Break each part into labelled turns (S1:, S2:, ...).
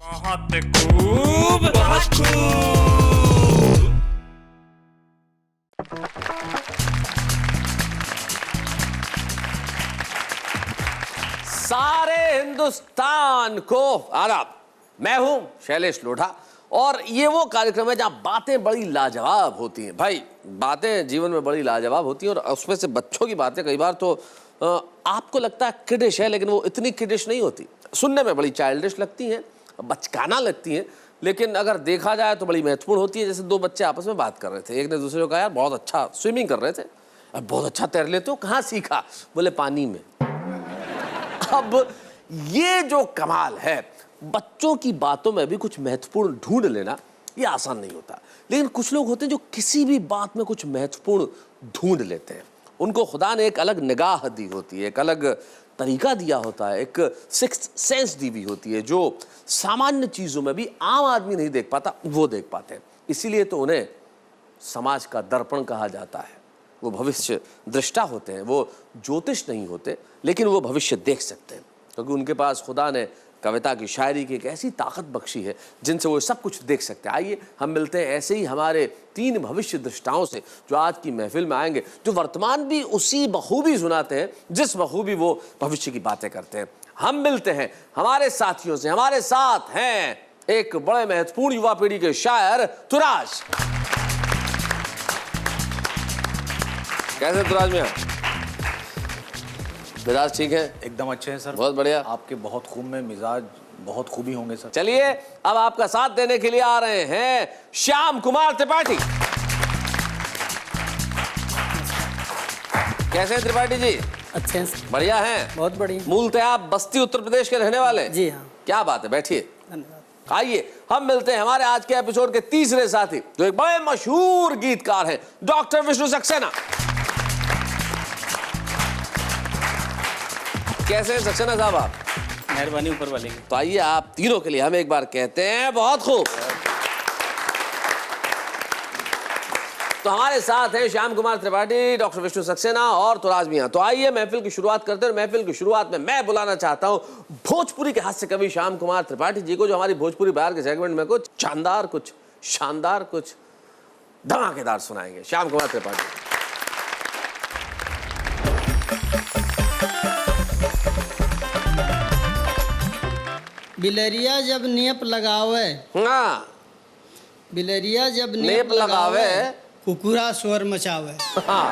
S1: बहुत खूब, बहुत खूब।
S2: सारे हिंदुस्तान को आदाब। मैं हूं शैलेश लोढ़ा और ये वो कार्यक्रम है जहां बातें बड़ी लाजवाब होती हैं। भाई बातें जीवन में बड़ी लाजवाब होती हैं और उसमें से बच्चों की बातें कई बार तो आपको लगता है किडिश है, लेकिन वो इतनी किडिश नहीं होती। सुनने में बड़ी चाइल्डिश लगती हैं, बचकाना लगती हैं, लेकिन अगर देखा जाए तो बड़ी महत्वपूर्ण होती है। जैसे दो बच्चे आपस में बात कर रहे थे, एक ने दूसरे को कहा यार बहुत अच्छा स्विमिंग कर रहे थे, अब बहुत अच्छा तैर लेते हो, कहाँ सीखा? बोले पानी में। अब ये जो कमाल है, बच्चों की बातों में भी कुछ महत्वपूर्ण ढूंढ लेना ये आसान नहीं होता, लेकिन कुछ लोग होते हैं जो किसी भी बात में कुछ महत्वपूर्ण ढूंढ लेते हैं। उनको खुदा ने एक अलग निगाह दी होती है, एक अलग तरीका दिया होता है, एक सिक्स्थ सेंस दी हुई होती है जो सामान्य चीजों में भी आम आदमी नहीं देख पाता, वो देख पाते हैं। इसीलिए तो उन्हें समाज का दर्पण कहा जाता है। वो भविष्य दृष्टा होते हैं, वो ज्योतिष नहीं होते, लेकिन वो भविष्य देख सकते हैं, क्योंकि उनके पास खुदा ने कविता की, शायरी की एक ऐसी ताकत बख्शी है जिनसे वो सब कुछ देख सकते हैं। आइए हम मिलते हैं ऐसे ही हमारे 3 भविष्य दृष्टाओं से जो आज की महफिल में आएंगे, जो वर्तमान भी उसी बखूबी सुनाते हैं जिस बखूबी वो भविष्य की बातें करते हैं। हम मिलते हैं हमारे साथियों से। हमारे साथ हैं एक बड़े महत्वपूर्ण युवा पीढ़ी के शायर तुराज। कैसे तुराज मियां? मिजाज ठीक है?
S3: एकदम अच्छे हैं सर।
S2: बहुत बढ़िया।
S3: आपके बहुत खूब में मिजाज बहुत खूबी होंगे सर।
S2: चलिए अब आपका साथ देने के लिए आ रहे हैं श्याम कुमार त्रिपाठी। कैसे हैं त्रिपाठी जी?
S4: अच्छे हैं,
S2: बढ़िया हैं?
S4: बहुत बढ़िया।
S2: मूलतः आप बस्ती उत्तर प्रदेश के रहने वाले?
S4: जी हाँ।
S2: क्या बात है, बैठिए।
S4: धन्यवाद।
S2: आइए हम मिलते हैं हमारे आज के एपिसोड के तीसरे साथी, जो एक बड़े मशहूर गीतकार हैं, डॉक्टर विष्णु सक्सेना। कैसे हैं सक्सेना साहब आप?
S4: मेहरबानी ऊपर वाले की।
S2: तो आइए आप तीनों के लिए हम एक बार कहते हैं बहुत खूब। तो हमारे साथ हैं श्याम कुमार त्रिपाठी, डॉक्टर विष्णु सक्सेना और तुराज मियां। तो आइए महफिल की शुरुआत करते हैं। महफिल की शुरुआत में मैं बुलाना चाहता हूं भोजपुरी के हास्य कवि श्याम कुमार त्रिपाठी जी को, जो हमारी भोजपुरी बाहर के सेगमेंट में कुछ शानदार, कुछ शानदार, कुछ धमाकेदार सुनाएंगे। श्याम कुमार त्रिपाठी।
S4: बिलरिया जब नेप लगावे,
S2: हाँ,
S4: बिलरिया जब
S2: नेप लगावे,
S4: कुकुरा शोर मचावे।
S2: हाँ,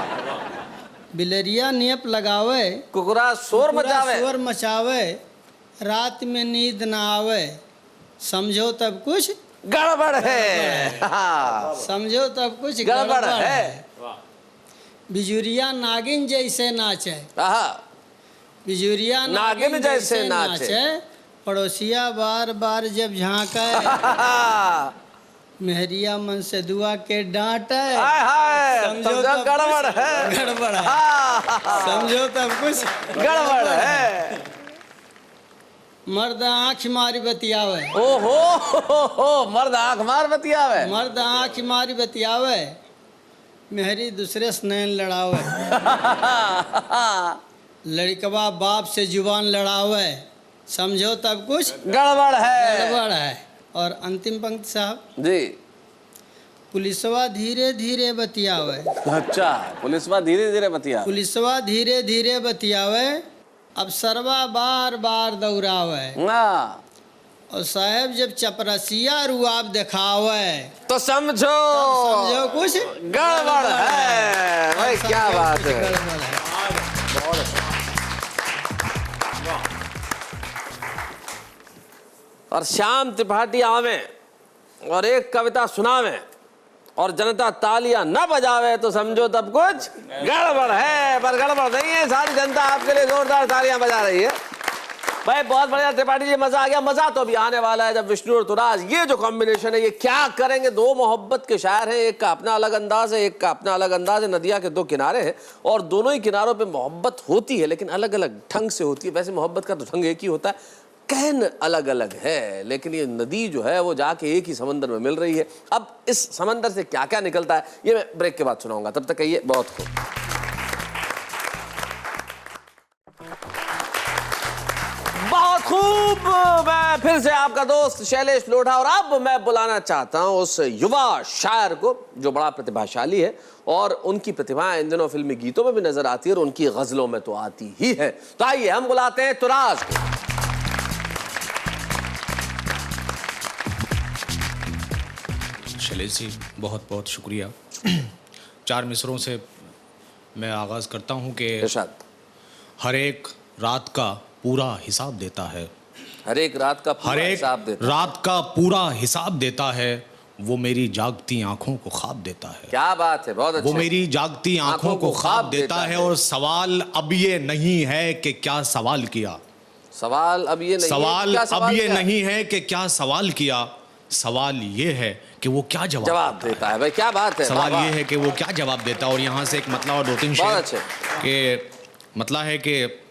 S4: बिलरिया नेप लगावे,
S2: कुकुरा शोर मचावे,
S4: शोर मचावे, रात में नींद ना आवे, समझो तब कुछ
S2: गड़बड़ है। हाँ,
S4: समझो तब कुछ
S2: गड़बड़ है।
S4: बिजुरिया नागिन जैसे नाचे, बिजुरिया
S2: नागिन जैसे नाचे,
S4: पड़ोसिया बार बार जब झांके, मेहरिया मन से दुआ के डांटे,
S2: समझो गड़बड़ है,
S4: गड़बड़ है, समझो तब कुछ
S2: गड़बड़ है।
S4: मर्द आँख मारी बतियावे,
S2: ओहो, मर्द आँख मार बतियावे,
S4: मर्द आँख मारी बतियावे, मेहरी दूसरे स्नैन लड़ावे, लड़कवा बाप से जुबान लड़ावे, समझो तब कुछ
S2: गड़बड़ है,
S4: गड़बड़ है। और अंतिम पंक्ति साहब
S2: जी।
S4: पुलिसवा धीरे धीरे बतियावे,
S2: अच्छा, पुलिसवा धीरे धीरे बतिया,
S4: पुलिसवा धीरे धीरे बतियावे, अब सरवा बार बार दौड़ावे, और साहब जब चपरसिया रुआब दिखावे
S2: तो समझो
S4: कुछ
S2: गड़बड़ है। भाई क्या बात है,
S4: गड़बड़ है।
S2: और श्याम त्रिपाठी आवे और एक कविता सुनावे और जनता तालियां न बजावे तो समझो तब कुछ गड़बड़ है। पर गड़बड़ नहीं है, सारी जनता आपके लिए जोरदार तालियां बजा रही है। भाई बहुत बढ़िया त्रिपाठी जी, मजा आ गया। मजा तो अभी आने वाला है जब विष्णु और तुराज, ये जो कॉम्बिनेशन है, ये क्या करेंगे। दो मोहब्बत के शायर हैं, एक का अपना अलग अंदाज है, एक का अपना अलग अंदाज है। नदिया के 2 किनारे हैं और दोनों ही किनारों पे मोहब्बत होती है, लेकिन अलग अलग ढंग से होती है। वैसे मोहब्बत का तो ढंग एक ही होता है, कहन अलग अलग है, लेकिन ये नदी जो है वो जाके एक ही समंदर में मिल रही है। अब इस समंदर से क्या क्या निकलता है ये मैं ब्रेक के बाद सुनाऊंगा। तब तक कहिए बहुत खूब। बहुत खूब। मैं फिर से आपका दोस्त शैलेश लोढ़ा और अब मैं बुलाना चाहता हूं उस युवा शायर को जो बड़ा प्रतिभाशाली है और उनकी प्रतिभाएं इन दिनों फिल्मी गीतों में भी नजर आती है और उनकी गजलों में तो आती ही है। तो आइए हम बुलाते हैं तुराज को।
S3: शैलेश जी बहुत बहुत शुक्रिया। 4 मिसरों से मैं आगाज करता हूं कि
S2: इरशाद।
S3: हर एक रात का पूरा हिसाब देता है,
S2: हर एक रात का पूरा
S3: हर एक
S2: हिसाब देता है।
S3: रात का पूरा हिसाब देता है, वो मेरी जागती आंखों को ख्वाब देता है।
S2: क्या बात है, बहुत अच्छा।
S3: वो मेरी जागती आंखों को ख्वाब देता है। और सवाल अब ये नहीं है कि क्या सवाल किया,
S2: सवाल अब ये नहीं
S3: सवाल
S2: है,
S3: अब ये नहीं है कि क्या सवाल किया, सवाल ये है कि वो क्या जवाब
S2: देता है। भाई क्या बात है।
S3: सवाल ये है कि वो क्या जवाब देता है। और यहाँ से एक मतलब और 2-3 शेर के मतलब है कि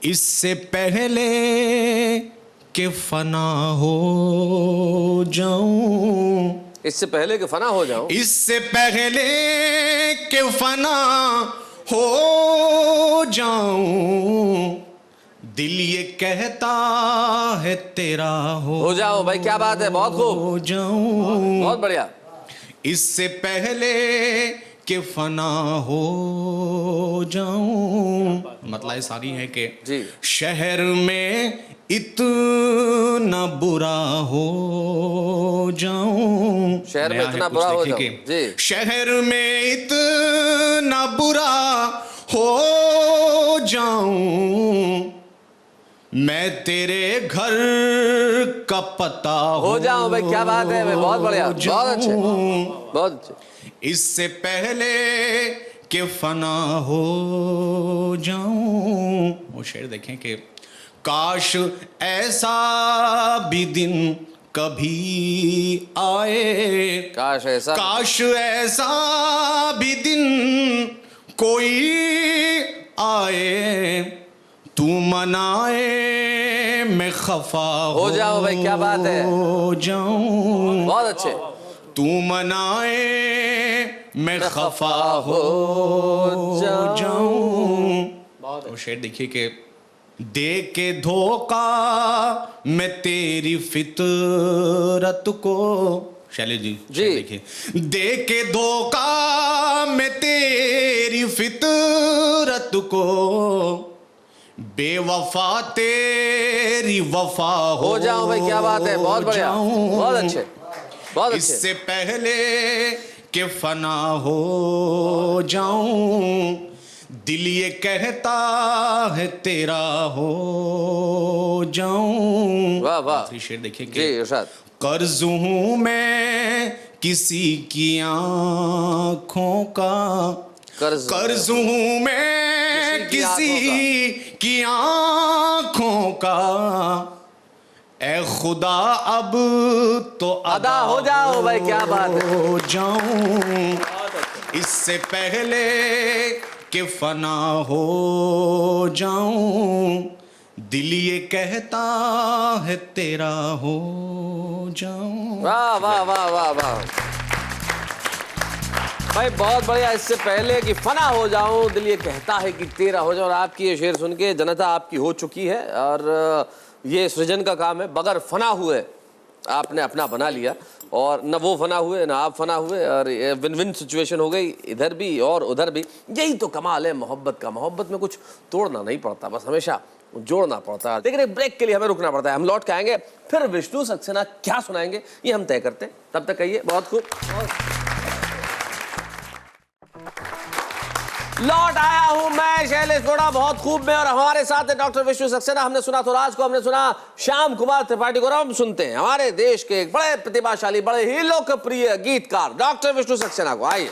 S3: इससे पहले कि फना हो जाऊं,
S2: इससे पहले कि फना हो जाऊं,
S3: इससे पहले कि फना हो जाऊं, दिल ये कहता है तेरा हो
S2: जाओ। भाई क्या बात है, बहुत खूब,
S3: हो जाऊं,
S2: बहुत बढ़िया।
S3: इससे पहले कि फना हो जाऊं, मतलब सारी है कि
S2: जी।
S3: शहर में इतना बुरा हो जाऊं,
S2: शहर में इतना बुरा हो जाऊं, जी।
S3: शहर में इतना बुरा हो जाऊं, मैं तेरे घर का पता
S2: हो जाऊं। भाई क्या बात है, भाई बहुत बढ़िया, बहुत अच्छे, बहुत अच्छे।
S3: इससे पहले कि फना हो जाऊं। वो शेर देखें कि काश ऐसा भी दिन कभी आए,
S2: काश ऐसा
S3: भी दिन कोई आए, तू मनाए मैं खफा
S2: हो जाऊं। भाई क्या बात है,
S3: हो जाऊं,
S2: बहुत अच्छे।
S3: तू मनाए मैं खफा हो जाऊं। और शेर देखिए कि दे के धोखा मैं तेरी फितरत को, शैलेश जी देखिए, दे के धोखा मैं तेरी फितरत को, बेवफा तेरी वफा
S2: हो जाऊं। भाई क्या बात है, बहुत बढ़िया, बहुत अच्छे, बहुत अच्छे।
S3: इससे पहले कि फना हो जाऊं, दिल ये कहता है तेरा हो जाऊं।
S2: वाह वाह।
S3: आखिरी शेर देखिए कि
S2: जी इरशाद।
S3: कर्ज हूं मैं किसी की आंखों का, कर्ज हूं मैं किसी की आंखों का, ए खुदा अब तो
S2: अदा हो जाओ। भाई क्या बात है,
S3: हो जाऊं, इससे पहले कि फना हो जाऊं, दिल ये कहता है तेरा हो जाऊं।
S2: वाह वाह वाह वाह वाह भाई, बहुत बढ़िया। इससे पहले कि फना हो जाऊं, दिल ये कहता है कि तेरा हो जाऊं। और आपकी ये शेर सुन के जनता आपकी हो चुकी है और ये सृजन का काम है। बगैर फना हुए आपने अपना बना लिया और न वो फना हुए न आप फना हुए और विन विन सिचुएशन हो गई, इधर भी और उधर भी। यही तो कमाल है मोहब्बत का। मोहब्बत में कुछ तोड़ना नहीं पड़ता, बस हमेशा जोड़ना पड़ता है। लेकिन एक ब्रेक के लिए हमें रुकना पड़ता है। हम लौट के आएंगे, फिर विष्णु सक्सेना क्या सुनाएंगे ये हम तय करते हैं। तब तक कहिए बहुत खूब। लौट आया हूं मैं शैलेश लोढ़ा बहुत खूब में और हमारे साथ है डॉक्टर विष्णु सक्सेना। हमने सुना तुराज को, हमने सुना श्याम कुमार त्रिपाठी को, हम सुनते हैं हमारे देश के एक बड़े प्रतिभाशाली, बड़े ही लोकप्रिय गीतकार डॉक्टर विष्णु सक्सेना को। आइए।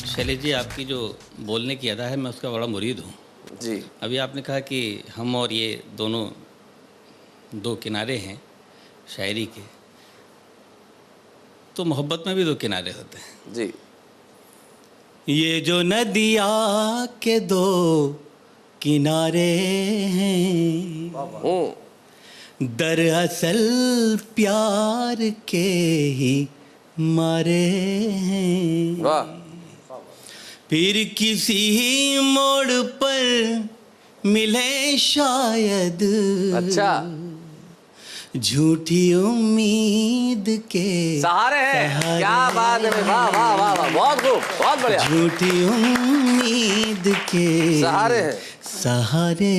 S5: शैलेश जी, आपकी जो बोलने की अदा है मैं उसका बड़ा मुरीद हूँ
S2: जी।
S5: अभी आपने कहा कि हम और ये दोनों दो किनारे हैं शायरी के, तो मोहब्बत में भी दो किनारे होते हैं
S2: जी।
S5: ये जो नदिया के दो किनारे हैं, दरअसल प्यार के ही मारे हैं।
S2: वाह।
S5: फिर किसी मोड़ पर मिले शायद,
S2: अच्छा,
S5: झूठी उम्मीद के
S2: सहारे हैं। क्या बात है, वाह वाह वाह वाह, बहुत खूब, बहुत बढ़िया।
S5: झूठी उम्मीद के
S2: सहारे हैं।
S5: सहारे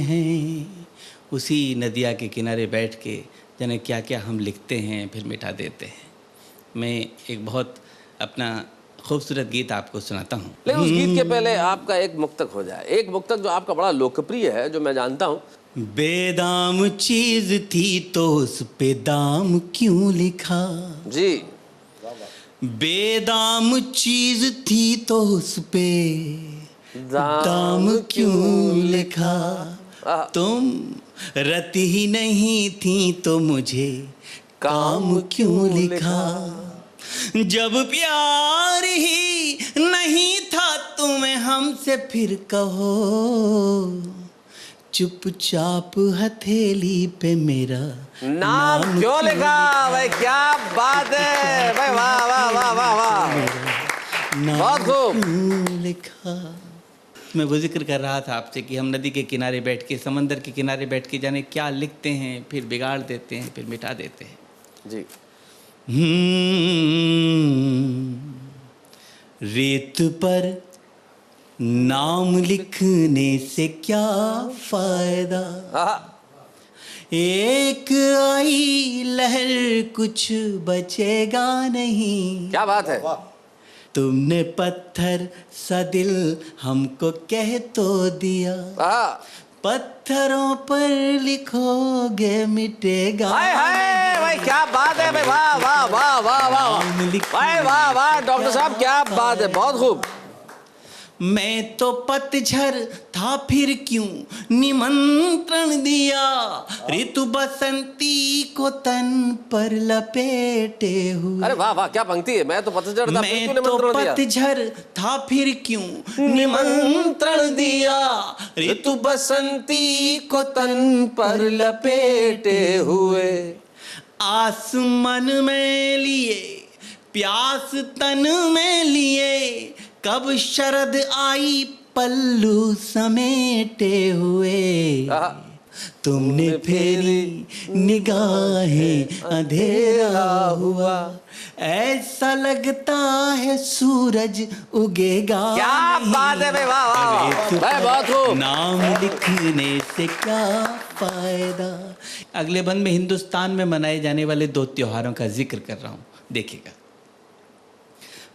S5: हैं। उसी नदिया के किनारे बैठ के जाने क्या क्या हम लिखते हैं, फिर मिटा देते हैं। मैं एक बहुत अपना खूबसूरत गीत आपको सुनाता हूँ।
S2: लेकिन उस गीत के पहले आपका एक मुक्तक हो जाए, एक मुक्तक जो आपका बड़ा लोकप्रिय है, जो मैं जानता हूँ।
S5: बेदाम चीज थी तो उस पे दाम क्यों लिखा
S2: जी।
S5: बेदाम चीज थी तो उस पे दाम क्यों लिखा। तुम रति ही नहीं थी तो मुझे काम क्यों लिखा। जब प्यार ही नहीं था तुम्हें हमसे फिर कहो, चुपचाप हथेली पे मेरा
S2: नाम क्यों लिखा। भाई क्या बात है भाई, वाह वाह वाह वाह वाह, बहुत खूब
S5: लिखा। मैं वो जिक्र कर रहा था आपसे कि हम नदी के किनारे बैठ के, समंदर के किनारे बैठ के जाने क्या लिखते हैं, फिर बिगाड़ देते हैं, फिर मिटा देते हैं
S2: जी।
S5: रेत पर नाम लिखने से क्या फायदा, एक आई लहर कुछ बचेगा नहीं।
S2: क्या बात है।
S5: तुमने पत्थर सा दिल हमको कह तो दिया, पत्थरों पर लिखोगे मिटेगा।
S2: हाय हाय भाई क्या बात है भाई, वाह वाह वाह वाह वाह भाई, वाह वाह डॉक्टर साहब, क्या बात है, बहुत खूब।
S5: मैं तो पतझड़ था फिर क्यों निमंत्रण दिया, ऋतु बसंती को तन पर लपेटे हुए।
S2: अरे वाह वाह, क्या पंक्ति है। मैं तो पतझड़ था,
S5: मैं तो पतझड़ था फिर क्यों निमंत्रण दिया, ऋतु बसंती को तन पर लपेटे हुए। आसमान में लिए प्यास तन में लिए, कब शरद आई पल्लू समेटे हुए। तुमने फेरी निगाहें अंधेरा हुआ, ऐसा लगता है सूरज उगेगा।
S2: क्या बात है भाई, वाह वाह भाई, बहुत खूब।
S5: नाम लिखने से क्या फायदा। अगले बंद में हिंदुस्तान में मनाए जाने वाले 2 त्योहारों का जिक्र कर रहा हूं, देखिएगा।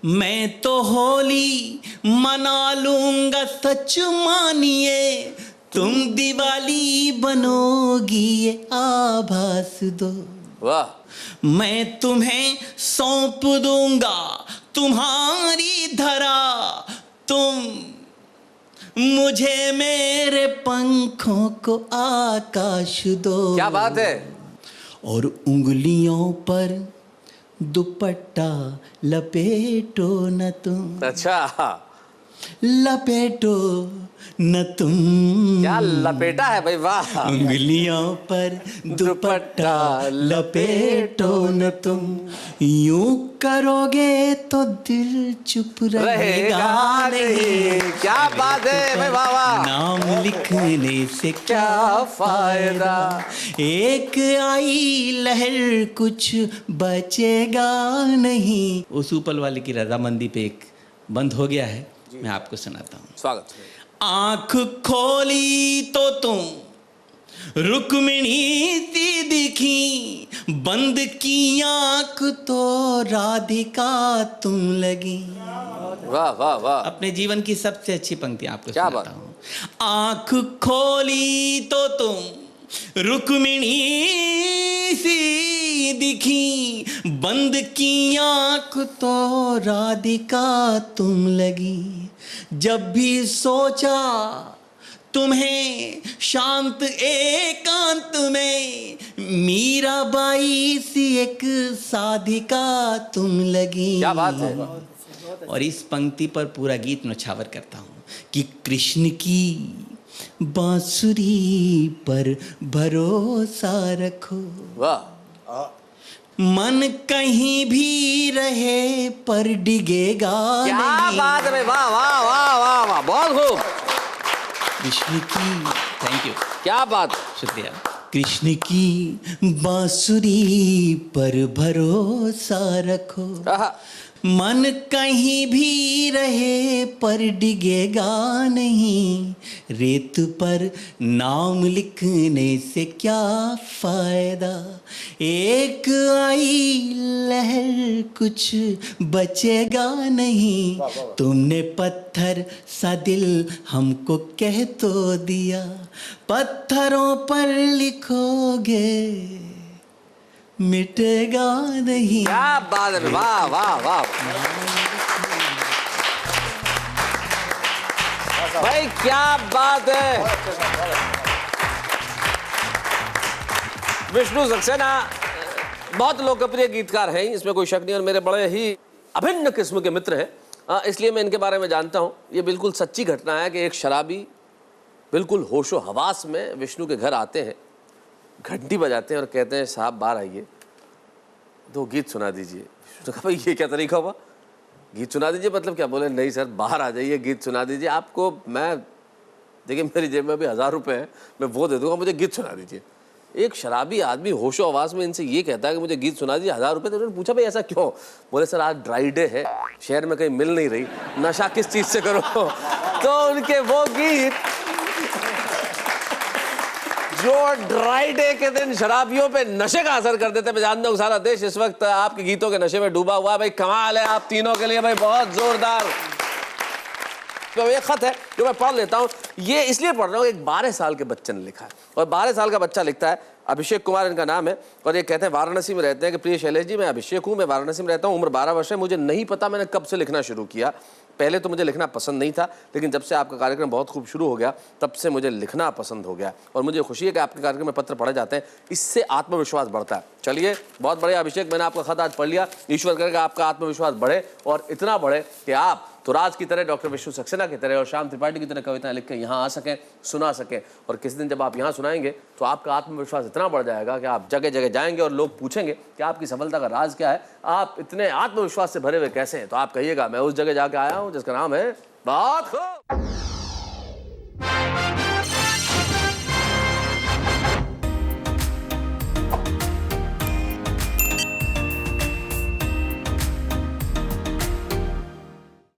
S5: मैं तो होली मना लूंगा सच मानिए, तुम दिवाली बनोगी ये आभास दो।
S2: वाह।
S5: मैं तुम्हें सौंप दूंगा तुम्हारी धरा, तुम मुझे मेरे पंखों को आकाश दो।
S2: क्या बात है।
S5: और उंगलियों पर दुपट्टा लपेटो न तुम।
S2: अच्छा,
S5: लपेटो न तुम।
S2: क्या लपेटा है भाई, वाह।
S5: उंगलियों पर दुपट्टा लपेटो न तुम, यूं करोगे तो दिल चुप रहेगा नहीं।
S2: क्या बात है भाई, वाह वाह।
S5: नाम लिखने से क्या फायदा, एक आई लहर कुछ बचेगा नहीं। उस ऊपर वाले की रजामंदी पे एक बंद हो गया है, मैं आपको सुनाता हूँ।
S2: स्वागत।
S5: आंख खोली तो तुम रुक्मिणी सी दिखी, बंद की आंख तो राधिका तुम लगी।
S2: वाह वाह वाह।
S5: अपने जीवन की सबसे अच्छी पंक्ति आपको
S2: क्या
S5: सुनाता हूँ। आंख खोली तो तुम रुक्मिणी सी दिखी, बंद की आंख तो राधिका तुम लगी। जब भी सोचा तुम्हें शांत एकांत में, मीराबाई सी एक साधिका तुम लगी।
S2: क्या बात है।
S5: और इस पंक्ति पर पूरा गीत नौछावर करता हूँ कि कृष्ण की बांसुरी पर भरोसा रखो।
S2: वाह।
S5: मन कहीं भी रहे पर डिगेगा
S2: क्या
S5: नहीं।
S2: बात है, वाह वाह वाह वाह वाह, बहुत खूब,
S5: कृष्ण की, थैंक यू,
S2: क्या बात।
S5: शुक्रिया। कृष्ण की बांसुरी पर भरोसा रखो,
S2: आहा,
S5: मन कहीं भी रहे पर डिगेगा नहीं। रेत पर नाम लिखने से क्या फायदा, एक आई लहर कुछ बचेगा नहीं। तुमने पत्थर सा दिल हमको कह तो दिया, पत्थरों पर लिखोगे मिटेगा नहीं।
S2: क्या बात है, वाह वाह वाह भाई, क्या बात है। विष्णु सक्सेना बहुत लोकप्रिय गीतकार हैं, इसमें कोई शक नहीं, और मेरे बड़े ही अभिन्न किस्म के मित्र हैं, इसलिए मैं इनके बारे में जानता हूं। ये बिल्कुल सच्ची घटना है कि एक शराबी बिल्कुल होशो हवास में विष्णु के घर आते हैं, घंटी बजाते हैं और कहते हैं साहब बाहर आइए, दो गीत सुना दीजिए। विष्णु कहा भाई ये क्या तरीका हुआ, गीत सुना दीजिए मतलब क्या? बोले नहीं सर बाहर आ जाइए, गीत सुना दीजिए। आपको मैं, देखिए मेरी जेब में भी 1000 रुपये हैं, मैं वो दे दूंगा, मुझे गीत सुना दीजिए। एक शराबी आदमी होशो आवाज में इनसे ये कहता है कि मुझे गीत सुना दीजिए, 1000 रुपये। तो उन्होंने पूछा भाई ऐसा क्यों? बोले सर आज ड्राई डे है, शहर में कहीं मिल नहीं रही, नशा किस चीज से करो। तो उनके वो गीत जो ड्राई डे के दिन शराबियों पे नशे का असर कर देते। मैं जानता हूँ सारा देश इस वक्त आपके गीतों के नशे में डूबा हुआ है। भाई कमाल है आप तीनों के लिए भाई, बहुत जोरदार। तो एक खत है जो मैं पढ़ लेता हूँ, ये इसलिए पढ़ रहा हूँ, एक 12 साल के बच्चे ने लिखा है, और 12 साल का बच्चा लिखता है, अभिषेक कुमार इनका नाम है, और ये कहते हैं वाराणसी में रहते हैं कि प्रिय शैलेश जी मैं अभिषेक हूँ, मैं वाराणसी में रहता हूँ, उम्र 12 वर्ष है, मुझे नहीं पता मैंने कब से लिखना शुरू किया। पहले तो मुझे लिखना पसंद नहीं था, लेकिन जब से आपका कार्यक्रम बहुत खूब शुरू हो गया तब से मुझे लिखना पसंद हो गया, और मुझे खुशी है कि आपके कार्यक्रम में पत्र पढ़े जाते हैं, इससे आत्मविश्वास बढ़ता है। चलिए बहुत बढ़िया अभिषेक, मैंने आपका खत आज पढ़ लिया। ईश्वर करेगा आपका आत्मविश्वास बढ़े, और इतना बढ़े कि आप तुराज की तरह, डॉक्टर विष्णु सक्सेना की तरह और श्याम त्रिपाठी की तरह कविताएं लिख के यहाँ आ सकें, सुना सकें। और किसी दिन जब आप यहाँ सुनाएंगे तो आपका आत्मविश्वास इतना बढ़ जाएगा कि आप जगह जगह जाएंगे और लोग पूछेंगे कि आपकी सफलता का राज क्या है, आप इतने आत्मविश्वास से भरे हुए कैसे हैं। तो आप कहिएगा मैं उस जगह जाके आया हूँ जिसका नाम है बात हो।